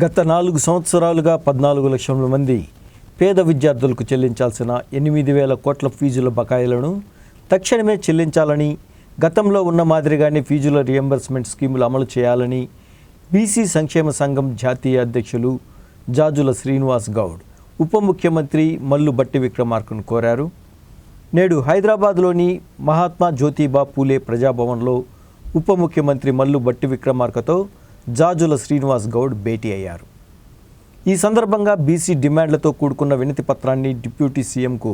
గత 4 సంవత్సరాలుగా 14 లక్షల మంది పేద విద్యార్థులకు చెల్లించాల్సిన 8,000 కోట్ల ఫీజుల బకాయిలను తక్షణమే చెల్లించాలని, గతంలో ఉన్న మాదిరిగానే ఫీజుల రియంబర్స్మెంట్ స్కీములు అమలు చేయాలని బీసీ సంక్షేమ సంఘం జాతీయ అధ్యక్షులు జాజుల శ్రీనివాస్ గౌడ్ ఉప ముఖ్యమంత్రి మల్లు భట్టి విక్రమార్కను కోరారు. నేడు హైదరాబాద్లోని మహాత్మా జ్యోతిబా పూలే ప్రజాభవన్లో ఉప ముఖ్యమంత్రి మల్లు భట్టి విక్రమార్కతో జాజుల శ్రీనివాస్ గౌడ్ భేటీ అయ్యారు. ఈ సందర్భంగా బీసీ డిమాండ్లతో కూడుకున్న వినతి పత్రాన్ని డిప్యూటీ సీఎంకు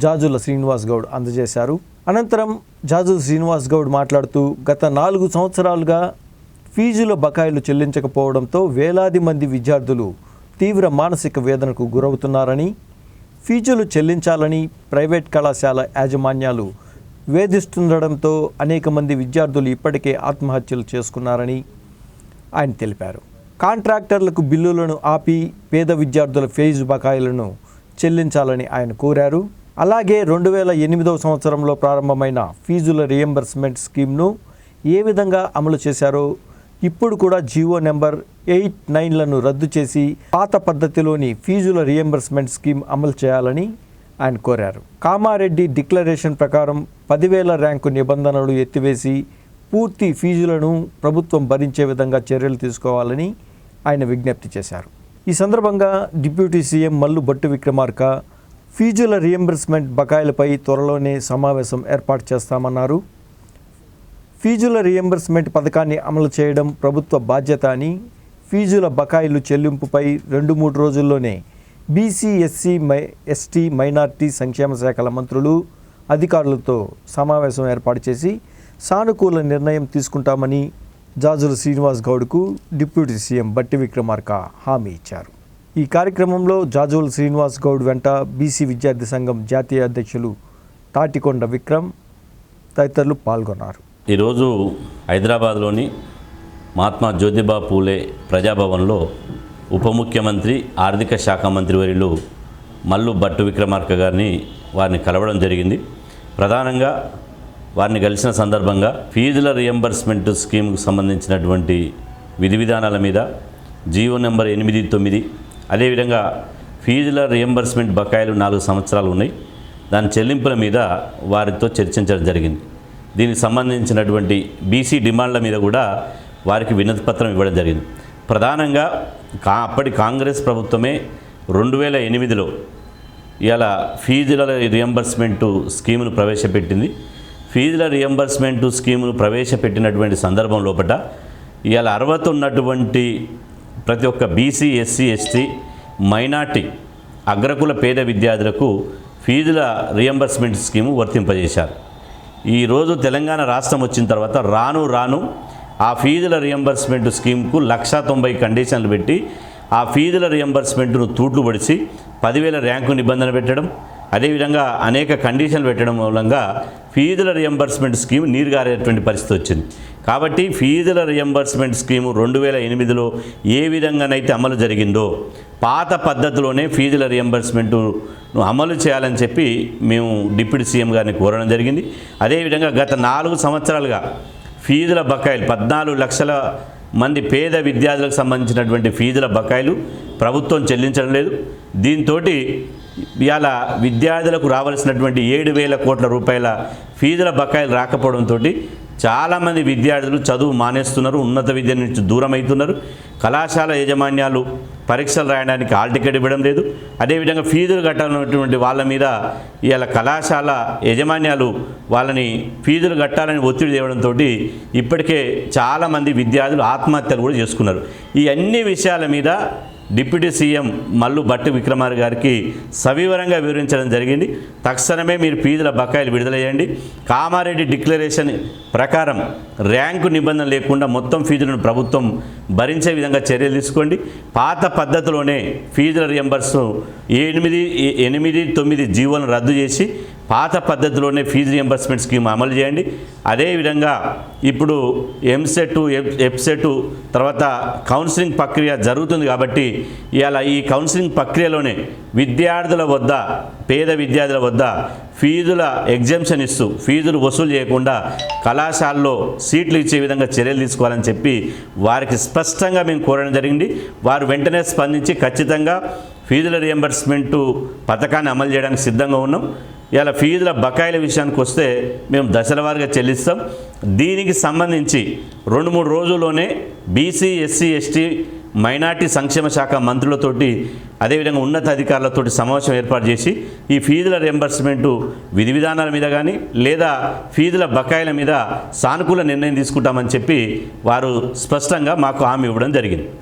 జాజుల శ్రీనివాస్ గౌడ్ అందజేశారు. అనంతరం జాజుల శ్రీనివాస్ గౌడ్ మాట్లాడుతూ గత 4 సంవత్సరాలుగా ఫీజుల బకాయిలు చెల్లించకపోవడంతో వేలాది మంది విద్యార్థులు తీవ్ర మానసిక వేదనకు గురవుతున్నారని, ఫీజులు చెల్లించాలని ప్రైవేట్ కళాశాల యాజమాన్యాలు వేధిస్తుండడంతో అనేక మంది విద్యార్థులు ఇప్పటికే ఆత్మహత్యలు చేసుకున్నారని ఆయన తెలిపారు. కాంట్రాక్టర్లకు బిల్లులను ఆపి పేద విద్యార్థుల ఫీజు బకాయిలను చెల్లించాలని ఆయన కోరారు. అలాగే 2008వ సంవత్సరంలో ప్రారంభమైన ఫీజుల రియంబర్స్మెంట్ స్కీమ్ను ఏ విధంగా అమలు చేశారో ఇప్పుడు కూడా జీవో నెంబర్ 89లను రద్దు చేసి పాత పద్ధతిలోని ఫీజుల రియంబర్స్మెంట్ స్కీమ్ అమలు చేయాలని ఆయన కోరారు. కామారెడ్డి డిక్లరేషన్ ప్రకారం 10,000 ర్యాంకు నిబంధనలు ఎత్తివేసి పూర్తి ఫీజులను ప్రభుత్వం భరించే విధంగా చర్యలు తీసుకోవాలని ఆయన విజ్ఞప్తి చేశారు. ఈ సందర్భంగా డిప్యూటీ సీఎం మల్లు భట్టి విక్రమార్క ఫీజుల రియంబర్స్మెంట్ బకాయిలపై త్వరలోనే సమావేశం ఏర్పాటు చేస్తామన్నారు. ఫీజుల రియంబర్స్మెంట్ పథకాన్ని అమలు చేయడం ప్రభుత్వ బాధ్యత అని, ఫీజుల బకాయిలు చెల్లింపుపై 2-3 రోజుల్లోనే బీసీ, ఎస్సీ, ఎస్టీ, మైనార్టీ సంక్షేమ శాఖల మంత్రులు, అధికారులతో సమావేశం ఏర్పాటు చేసి సానుకూల నిర్ణయం తీసుకుంటామని జాజుల శ్రీనివాస్ గౌడ్కు డిప్యూటీ సీఎం భట్టి విక్రమార్క హామీ ఇచ్చారు. ఈ కార్యక్రమంలో జాజుల శ్రీనివాస్ గౌడ్ వెంట బీసీ విద్యార్థి సంఘం జాతీయ అధ్యక్షులు తాటికొండ విక్రమ్ తదితరులు పాల్గొన్నారు. ఈరోజు హైదరాబాద్లోని మహాత్మా జ్యోతిబా పూలే ప్రజాభవన్లో ఉప ముఖ్యమంత్రి, ఆర్థిక శాఖ మంత్రివర్యులు మల్లు భట్టి విక్రమార్క గారిని వారిని కలవడం జరిగింది. ప్రధానంగా వారిని కలిసిన సందర్భంగా ఫీజుల రియంబర్స్మెంట్ స్కీమ్కు సంబంధించినటువంటి విధి విధానాల మీద జీవో నెంబర్ 89, అదేవిధంగా ఫీజుల రియంబర్స్మెంట్ బకాయిలు 4 సంవత్సరాలు ఉన్నాయి, దాని చెల్లింపుల మీద వారితో చర్చించడం జరిగింది. దీనికి సంబంధించినటువంటి బీసీ డిమాండ్ల మీద కూడా వారికి వినతి పత్రం ఇవ్వడం జరిగింది. ప్రధానంగా అప్పటి కాంగ్రెస్ ప్రభుత్వమే 2008లో ఇలా ఫీజుల రియంబర్స్మెంట్ స్కీమును ప్రవేశపెట్టింది. ఫీజుల రియంబర్స్మెంట్ స్కీమును ప్రవేశపెట్టినటువంటి సందర్భం లోపల ఇవాళ అర్హత ఉన్నటువంటి ప్రతి ఒక్క బీసీ, ఎస్సీ, ఎస్టీ, మైనార్టీ, అగ్రకుల పేద విద్యార్థులకు ఫీజుల రియంబర్స్మెంట్ స్కీము వర్తింపజేశారు. ఈరోజు తెలంగాణ రాష్ట్రం వచ్చిన తర్వాత రాను ఆ ఫీజుల రియంబర్స్మెంట్ స్కీమ్కు 190 కండిషన్లు పెట్టి ఆ ఫీజుల రియంబర్స్మెంట్ను తూట్లు పడిచి 10,000 ర్యాంకు నిబంధన పెట్టడం, అదేవిధంగా అనేక కండిషన్లు పెట్టడం మూలంగా ఫీజుల రియంబర్స్మెంట్ స్కీమ్ నీరుగారేటువంటి పరిస్థితి వచ్చింది. కాబట్టి ఫీజుల రియంబర్స్మెంట్ స్కీము 2008లో ఏ విధంగానైతే అమలు జరిగిందో పాత పద్ధతిలోనే ఫీజుల రియంబర్స్మెంట్ను అమలు చేయాలని చెప్పి మేము డిప్యూటీ సీఎం గారిని కోరడం జరిగింది. అదేవిధంగా గత 4 సంవత్సరాలుగా ఫీజుల బకాయిలు 14 లక్షల మంది పేద విద్యార్థులకు సంబంధించినటువంటి ఫీజుల బకాయిలు ప్రభుత్వం చెల్లించడం లేదు. దీంతో ఇవాళ విద్యార్థులకు రావాల్సినటువంటి 7,000 కోట్ల రూపాయల ఫీజుల బకాయిలు రాకపోవడంతో చాలామంది విద్యార్థులు చదువు మానేస్తున్నారు, ఉన్నత విద్య నుంచి దూరం అవుతున్నారు. కళాశాల యాజమాన్యాలు పరీక్షలు రాయడానికి హాల్ టికెట్ ఇవ్వడం లేదు. అదేవిధంగా ఫీజులు కట్టాలన్నటువంటి వాళ్ళ మీద ఇవాళ కళాశాల యాజమాన్యాలు వాళ్ళని ఫీజులు కట్టాలని ఒత్తిడి తేవడంతో ఇప్పటికే చాలామంది విద్యార్థులు ఆత్మహత్యలు కూడా చేసుకున్నారు. ఈ అన్ని విషయాల మీద డిప్యూటీ సీఎం మల్లు భట్టి విక్రమార్క గారికి సవివరంగా వివరించడం జరిగింది. తక్షణమే మీరు ఫీజుల బకాయిలు విడుదల చేయండి, కామారెడ్డి డిక్లరేషన్ ప్రకారం ర్యాంకు నిబంధన లేకుండా మొత్తం ఫీజులను ప్రభుత్వం భరించే విధంగా చర్యలు తీసుకోండి, పాత పద్ధతిలోనే ఫీజుల రియంబర్స్ 8, 9 జీవోలను రద్దు చేసి పాత పద్ధతిలోనే ఫీజు రియంబర్స్మెంట్ స్కీమ్ అమలు చేయండి. అదేవిధంగా ఇప్పుడు ఎంసెట్, ఎఫ్సెట్ తర్వాత కౌన్సిలింగ్ ప్రక్రియ జరుగుతుంది కాబట్టి ఇవాళ ఈ కౌన్సిలింగ్ ప్రక్రియలోనే విద్యార్థుల వద్ద, పేద విద్యార్థుల వద్ద ఫీజుల ఎగ్జంప్షన్ ఇస్తూ ఫీజులు వసూలు చేయకుండా కళాశాలలో సీట్లు ఇచ్చే విధంగా చర్యలు తీసుకోవాలని చెప్పి వారికి స్పష్టంగా మేము కోరడం జరిగింది. వారు వెంటనే స్పందించి ఖచ్చితంగా ఫీజుల రియంబర్స్మెంటు పథకాన్ని అమలు చేయడానికి సిద్ధంగా ఉన్నాం. ఇలా ఫీజుల బకాయిల విషయానికి వస్తే మేము దశల వారీగా చెల్లిస్తాం. దీనికి సంబంధించి 2-3 రోజుల్లోనే బీసీ, ఎస్సీ, ఎస్టీ, మైనార్టీ సంక్షేమ శాఖ మంత్రులతోటి అదేవిధంగా ఉన్నత అధికారులతోటి సమావేశం ఏర్పాటు చేసి ఈ ఫీజుల రియంబర్స్మెంటు విధి విధానాల మీద కానీ లేదా ఫీజుల బకాయిల మీద సానుకూల నిర్ణయం తీసుకుంటామని చెప్పి వారు స్పష్టంగా మాకు హామీ ఇవ్వడం జరిగింది.